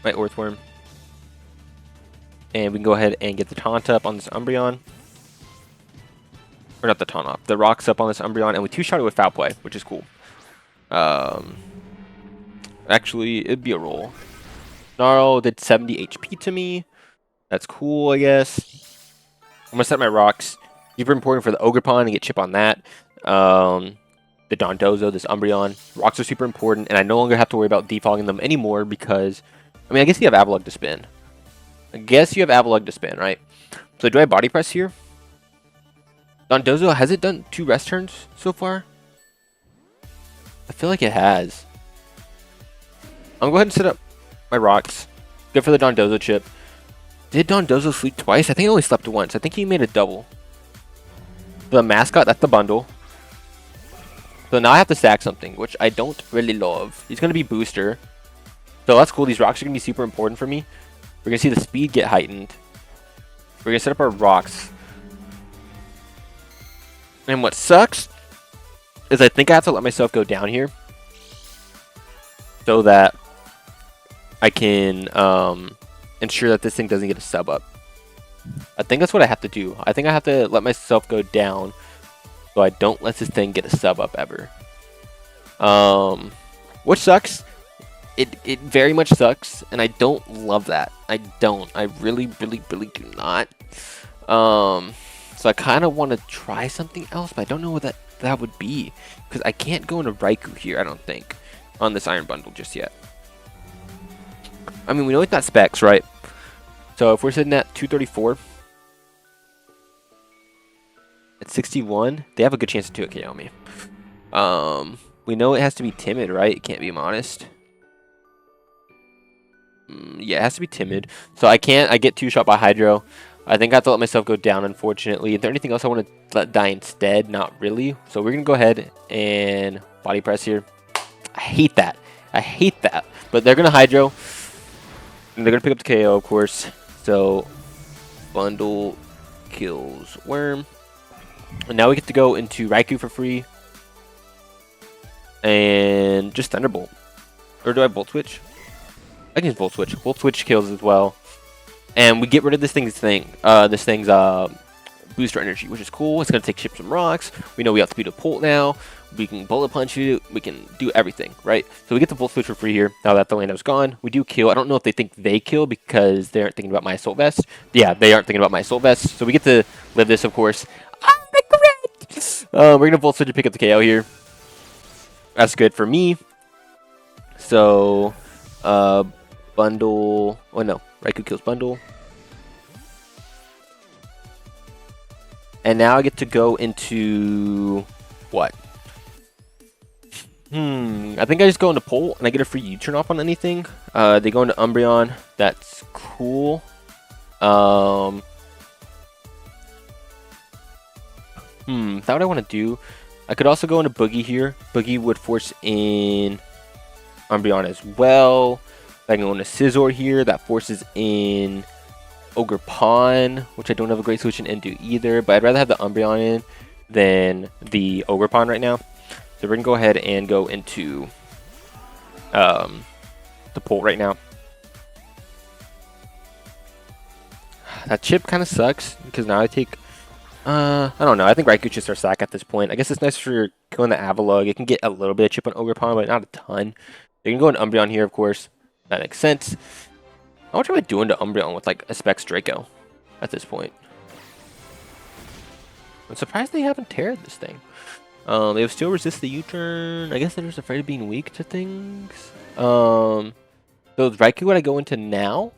My Orthworm. And we can go ahead and get the Taunt up on this Umbreon. Or not the Taunt up. The rocks up on this Umbreon. And we two-shot it with Foul Play, which is cool. Actually, it'd be a roll. Snarl did 70 HP to me. That's cool, I guess. I'm going to set my rocks. Super important for the Ogerpon and get chip on that. The Dondozo, this Umbreon. Rocks are super important, and I no longer have to worry about defogging them anymore because... I mean, I guess you have Avalugg to spin. Right? So do I Body Press here? Dondozo, has it done 2 rest turns so far? I feel like it has. I'm going to go ahead and set up my rocks. Good for the Dondozo chip. Did Dondozo sleep twice? I think he only slept once. I think he made a double. The mascot, that's the bundle. So now I have to stack something, which I don't really love. He's going to be Booster. So that's cool. These rocks are going to be super important for me. We're going to see the speed get heightened. We're going to set up our rocks. And what sucks is I think I have to let myself go down here so that I can ensure that this thing doesn't get a sub up. I think that's what I have to do. I think I have to let myself go down so I don't let this thing get a sub up ever. Which sucks. It very much sucks, and I don't love that. I don't. I really do not. So I kind of want to try something else, but I don't know what that would be, because I can't go into RAIKOU here, I don't think, on this iron bundle just yet. I mean, we know it's not specs, right? So if we're sitting at 234 at 61, they have a good chance to 2-KO me. We know it has to be timid, right? It can't be modest. Yeah, it has to be timid. So I get 2-shot by Hydro. I think I have to let myself go down, unfortunately. Is there anything else I want to let die instead? Not really. So we're going to go ahead and body press here. I hate that. I hate that. But they're going to Hydro. And they're going to pick up the KO, of course. So bundle kills Worm. And now we get to go into RAIKOU for free. And just Thunderbolt. Or do I Volt Switch? I can just Volt Switch. Volt Switch kills as well. And we get rid of this thing's booster energy, which is cool. It's going to take chip some rocks. We know we have to beat a Pult now. We can bullet punch it. We can do everything, right? So we get the Volt Switch for free here. Now that the Lando's gone, we do kill. I don't know if they think they kill because they aren't thinking about my Assault Vest. Yeah, they aren't thinking about my Assault Vest. So we get to live this, of course. We're going to Volt Switch to pick up the KO here. That's good for me. So, bundle. Oh no, RAIKOU kills bundle. And now I get to go into what? I think I just go into Pult and I get a free U-turn off on anything. They go into Umbreon. That's cool. Is that what I want to do? I could also go into Boogie here. Boogie would force in Umbreon as well. I can go into Scizor here. That forces in Ogre Pawn, which I don't have a great solution into either. But I'd rather have the Umbreon in than the Ogre Pawn right now. So we're going to go ahead and go into the Pult right now. That chip kind of sucks because now I take... I don't know. I think RAIKOU should start sack at this point. I guess it's nice for killing the Avalugg. It can get a little bit of chip on Ogre Pawn, but not a ton. You can go into Umbreon here, of course. That makes sense. How much am I doing to Umbreon with like a Specs Draco at this point? I'm surprised they haven't teared this thing. They have still resist the U-turn. I guess they're just afraid of being weak to things. So is RAIKOU what I go into now?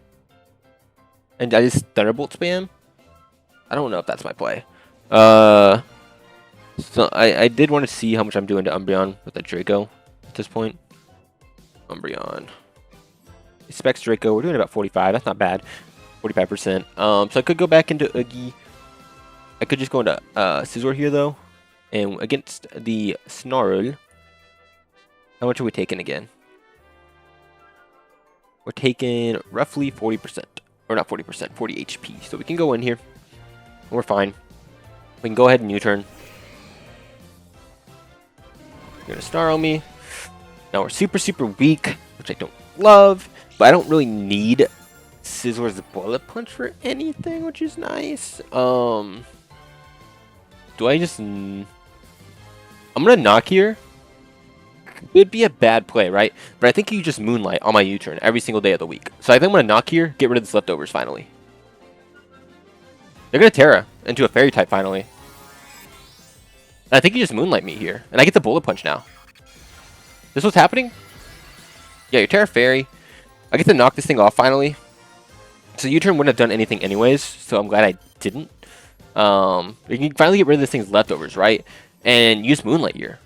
And I just Thunderbolt spam? I don't know if that's my play. So I did want to see how much I'm doing to Umbreon with the Draco at this point. Umbreon. Specs Draco, we're doing about 45. That's not bad. 45%. So I could go back into Oogie. I could just go into Scizor here though. And against the Snarl, how much are we taking again? We're taking roughly 40%. Or not 40%, 40 HP. So we can go in here. And we're fine. We can go ahead and U-turn. You're going to Snarl me. Now we're super weak, which I don't love. But I don't really need Scizor's Bullet Punch for anything, which is nice. Do I just... I'm going to knock here. It would be a bad play, right? But I think you just Moonlight on my U-turn every single day of the week. So I think I'm going to knock here, get rid of this leftovers finally. They're going to Terra into a Fairy type finally. And I think you just Moonlight me here. And I get the Bullet Punch now. This what's happening? Yeah, your Terra Fairy. I get to knock this thing off finally. So U-turn wouldn't have done anything anyways. So I'm glad I didn't. You can finally get rid of this thing's leftovers, right? And use Moonlight here.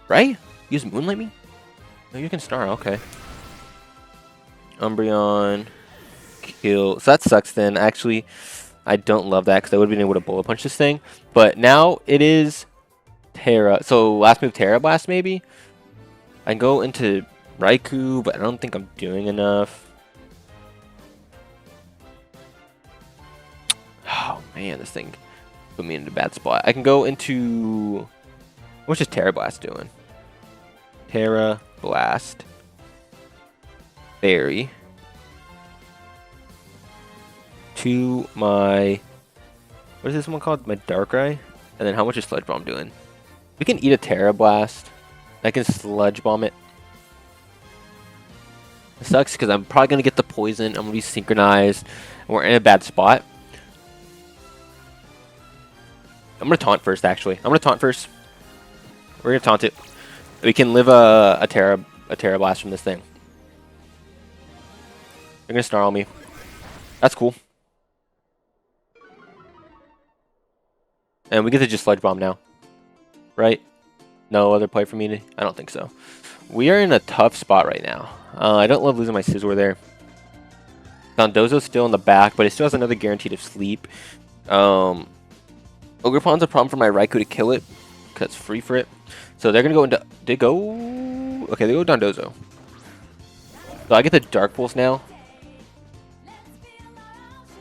Right? Use Moonlight me? No, you can Snarl, okay. Umbreon. Kill. So that sucks then. Actually, I don't love that because I would have been able to Bullet Punch this thing. But now it is Terra. So last move Terra Blast maybe? I can go into RAIKOU, but I don't think I'm doing enough. Man, this thing put me in a bad spot. I can go into... What's this Terra Blast doing? Terra Blast. Fairy. To my... What is this one called? My Darkrai? And then how much is Sludge Bomb doing? We can eat a Terra Blast. I can Sludge Bomb it. It sucks because I'm probably going to get the poison. I'm going to be synchronized. And we're in a bad spot. I'm going to taunt first, actually. I'm going to taunt first. We're going to taunt it. We can live a Terra Blast from this thing. They're going to snarl me. That's cool. And we get to just Sludge Bomb now. Right? No other play for me to... I don't think so. We are in a tough spot right now. I don't love losing my Scizor there. Dondozo's still in the back, but it still has another guaranteed of sleep. Ogerpon's a problem for my Raikou to kill it, because it's free for it. So they're going to go into... Okay, they go Dondozo. So I get the Dark Pulse now.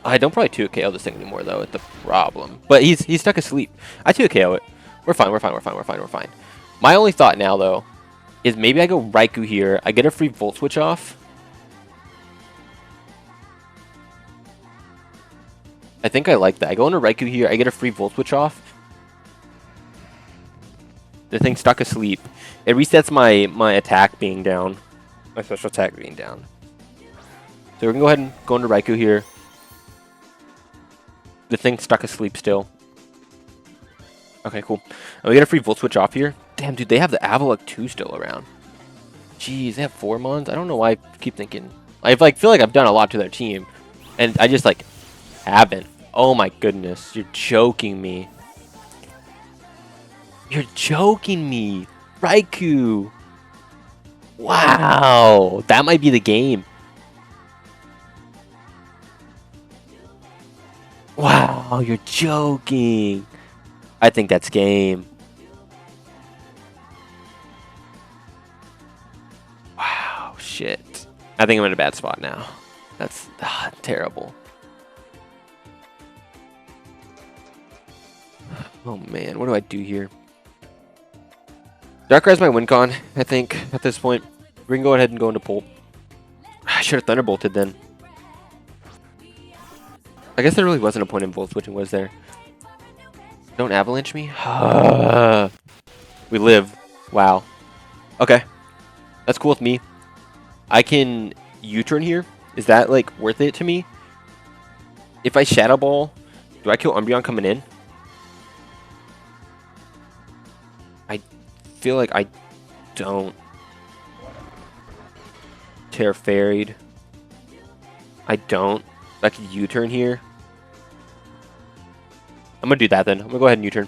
I don't probably 2KO this thing anymore, though. It's the problem. But he's stuck asleep. I 2KO it. We're fine. My only thought now, though, is maybe I go Raikou here. I get a free Volt Switch off. I think I like that. I go into Raikou here. I get a free Volt Switch off. The thing's stuck asleep. It resets my attack being down. My special attack being down. So we can go ahead and go into Raikou here. The thing's stuck asleep still. Okay, cool. And we get a free Volt Switch off here. Damn, dude, they have the Avalok 2 still around. Jeez, they have 4 Mons? I don't know why I keep thinking... I feel like I've done a lot to their team. And I just, haven't. Oh my goodness. You're joking me. You're joking me. Raikou. Wow. That might be the game. Wow, you're joking. I think that's game. Wow, shit. I think I'm in a bad spot now. That's terrible. Oh man, what do I do here? Darkrai's my win con, I think, at this point. We can go ahead and go into Pult. I should have Thunderbolted then. I guess there really wasn't a point in Volt Switching, was there? Don't Avalanche me? We live. Wow. Okay. That's cool with me. I can U-turn here. Is that, worth it to me? If I Shadow Ball, do I kill Umbreon coming in? I feel like I don't. Terra Fairy'd. I don't. I could U-turn here. I'm going to do that then. I'm going to go ahead and U-turn.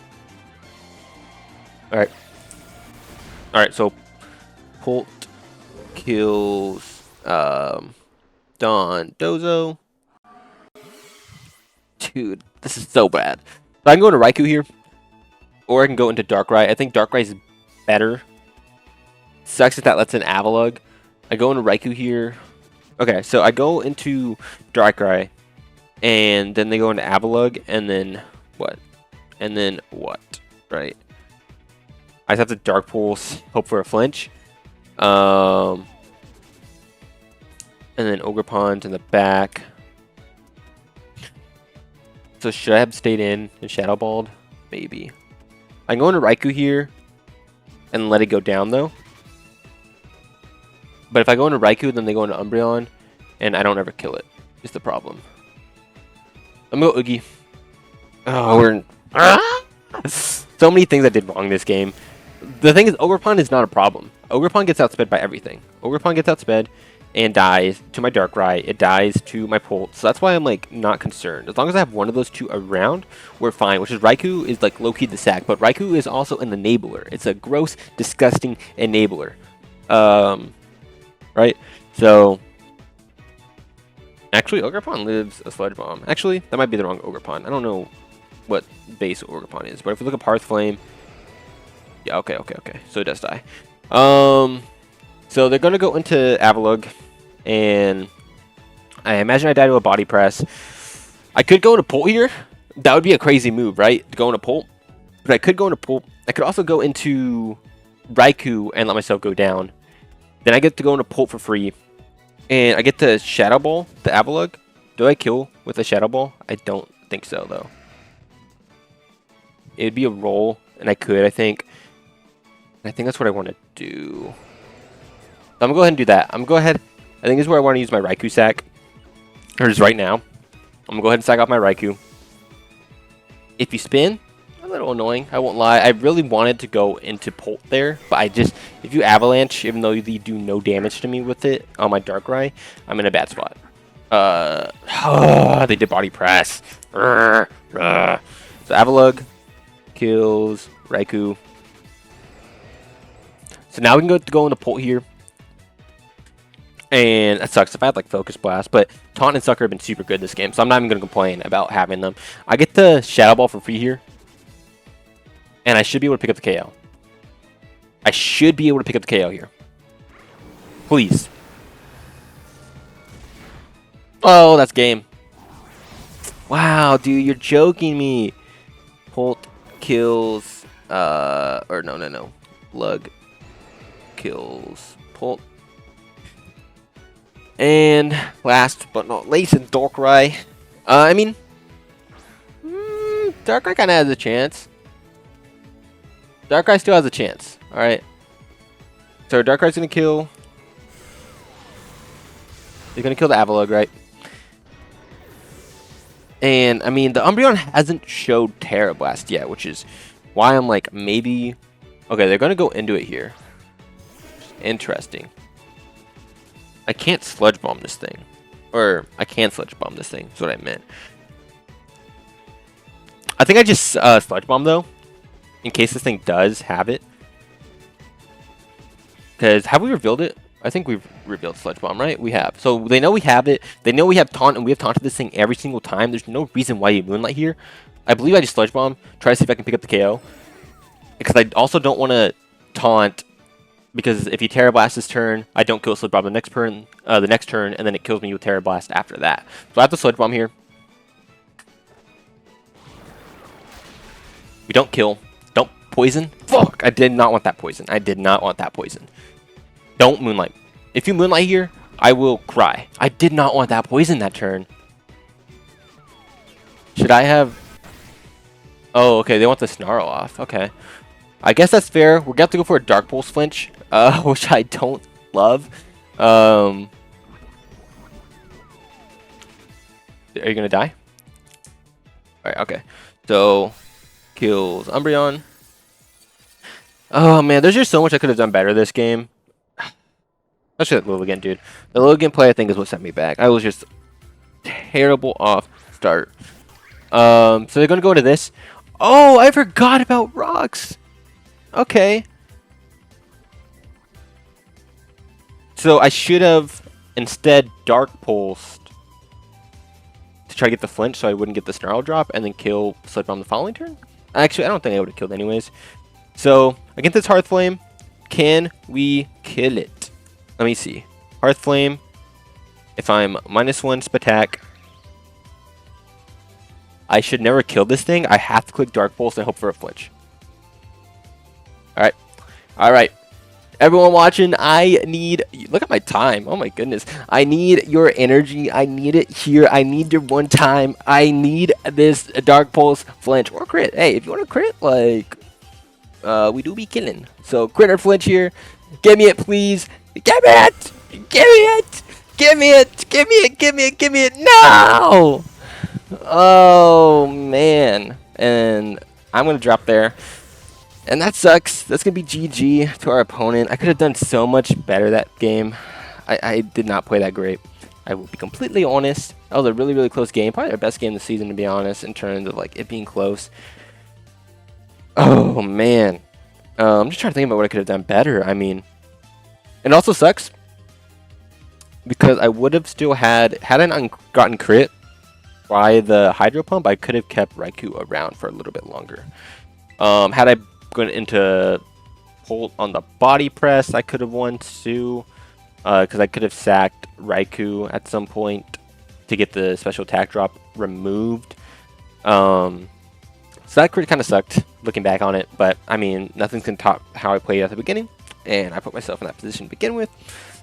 Alright. Alright, so Pult kills Dondozo. Dude, this is so bad. So I can go into Raikou here. Or I can go into Darkrai. I think Darkrai is better. Sucks if that lets in Avalug. I go into Raikou here. Okay, so I go into Darkrai. And then they go into Avalug. And then what? And then what? Right. I just have to Dark Pulse. Hope for a flinch. And then Ogerpon's in the back. So should I have stayed in and Shadow Balled? Maybe. I can go into Raikou here and let it go down though. But if I go into Raikou, then they go into Umbreon, and I don't ever kill it. Is the problem. I'm gonna go Oogie. Oh, we're so many things I did wrong this game. The thing is, Ogerpon is not a problem. Ogerpon gets outsped by everything. Ogerpon gets outsped and dies to my Darkrai. It dies to my Pult. So that's why I'm not concerned. As long as I have one of those two around, we're fine. Which is Raikou is low-key the sack, but Raikou is also an enabler. It's a gross, disgusting enabler. Right? So actually, Ogerpon lives a Sludge Bomb. Actually, that might be the wrong Ogerpon. I don't know what base Ogerpon is, but if we look at Hearth Flame, yeah, okay. So it does die. So they're gonna go into Avalug, and I imagine I die to a Body Press. I could go into Pult here, That would be a crazy move, right? To go into Pult. But I could go into Pult. I could also go into Raikou and let myself go down. Then I get to go into Pult for free. And I get the Shadow Ball, the Avalugg. Do I kill with a Shadow Ball? I don't think so, though. It would be a roll, and I could, I think. I think that's what I want to do. I'm going to go ahead and do that. I'm going to go ahead. I think this is where I want to use my Raikou sack. Or just right now. I'm going to go ahead and sack off my Raikou. If you spin, a little annoying. I won't lie. I really wanted to go into Pult there. But I just, if you Avalanche, even though they do no damage to me with it on my Darkrai, I'm in a bad spot. They did body press. So Avalugg kills Raikou. So now we can go into Pult here. And that sucks if I had like Focus Blast, but Taunt and Sucker have been super good this game, so I'm not even going to complain about having them. I get the Shadow Ball for free here. And I should be able to pick up the KO. I should be able to pick up the KO here. Please. Oh, that's game. Wow, dude, you're joking me. Pult kills, or no. Lug kills Pult. And last but not least, Darkrai. I mean, Darkrai kind of has a chance. Darkrai still has a chance. All right. So Darkrai's gonna kill. He's gonna kill the Avalugg, right? And I mean, the Umbreon hasn't showed Terra Blast yet, which is why I'm like maybe. Okay, they're gonna go into it here. Interesting. I can't Sludge Bomb this thing. Or, I can Sludge Bomb this thing. That's what I meant. I think I just Sludge Bomb, though. In case this thing does have it. Because, have we revealed it? I think we've revealed Sludge Bomb, right? We have. So, they know we have it. They know we have Taunt, and we have taunted this thing every single time. There's no reason why you Moonlight here. I believe I just Sludge Bomb. Try to see if I can pick up the KO. Because I also don't want to taunt. Because if you Terra Blast this turn, I don't kill Sludge Bomb the next turn, and then it kills me with Terra Blast after that. So I have the Sludge Bomb here. We don't kill. Don't poison. Fuck! I did not want that poison. I did not want that poison. Don't Moonlight. If you Moonlight here, I will cry. I did not want that poison that turn. Should I have... Oh, okay. They want the Snarl off. Okay. I guess that's fair. We're going to have to go for a Dark Pulse flinch, which I don't love. Are you going to die? Alright, okay. So, kills Umbreon. Oh, man. There's just so much I could have done better this game. Let's do that Lilligant, dude. The Lilligant play, I think, is what sent me back. I was just terrible off start. So, they're going to go into this. Oh, I forgot about rocks. Okay. So I should have instead Dark Pulsed to try to get the flinch so I wouldn't get the Snarl drop and then kill Sludge Bomb the following turn. Actually, I don't think I would have killed anyways. So against this Hearth Flame, can we kill it? Let me see. Hearth Flame, if I'm -1 Spatak, I should never kill this thing. I have to click Dark Pulse and hope for a flinch. Alright. Alright. Everyone watching, I need... Look at my time. Oh my goodness. I need your energy. I need it here. I need your one time. I need this Dark Pulse flinch. Or crit. Hey, if you want to crit, like... we do be killing. So, crit or flinch here. Give me it, please. Give me it! Give me it! Give me it! Give me it! Give me it! Give me it! No! Oh, man. And I'm going to drop there. And that sucks. That's going to be GG to our opponent. I could have done so much better that game. I did not play that great. I will be completely honest. That was a really, really close game. Probably our best game of the season, to be honest, in terms of like it being close. Oh, man. I'm just trying to think about what I could have done better. I mean, it also sucks because I would have still had I not gotten crit by the Hydro Pump, I could have kept Raikou around for a little bit longer. Had I gone into Pult on the body press, I could have won too, because I could have sacked Raikou at some point to get the special attack drop removed. So that kind of sucked looking back on it, but I mean, nothing's gonna top how I played at the beginning, and I put myself in that position to begin with.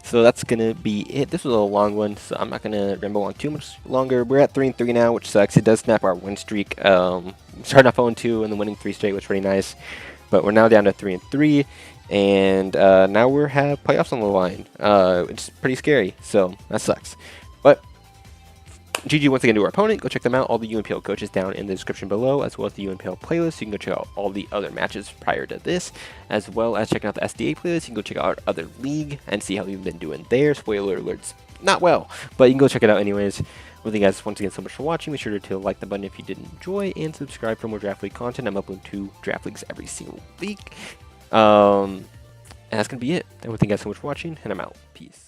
So that's gonna be it. This was a long one, so I'm not gonna ramble on too much longer. We're at 3-3 now, which sucks. It does snap our win streak. Starting off 0-2 and then winning 3 straight was pretty nice, but we're now down to 3-3, and now we have playoffs on the line. It's pretty scary, so that sucks. But GG once again to our opponent. Go check them out. All the UNPL coaches down in the description below, as well as the UNPL playlist. You can go check out all the other matches prior to this, as well as checking out the SDA playlist. You can go check out our other league and see how we've been doing there. Spoiler alerts, not well, but you can go check it out anyways. Well, thank you guys once again so much for watching. Be sure to like the button if you did enjoy, and subscribe for more Draft League content. I'm uploading 2 Draft Leagues every single week. And that's going to be it. And thank you guys so much for watching, and I'm out. Peace.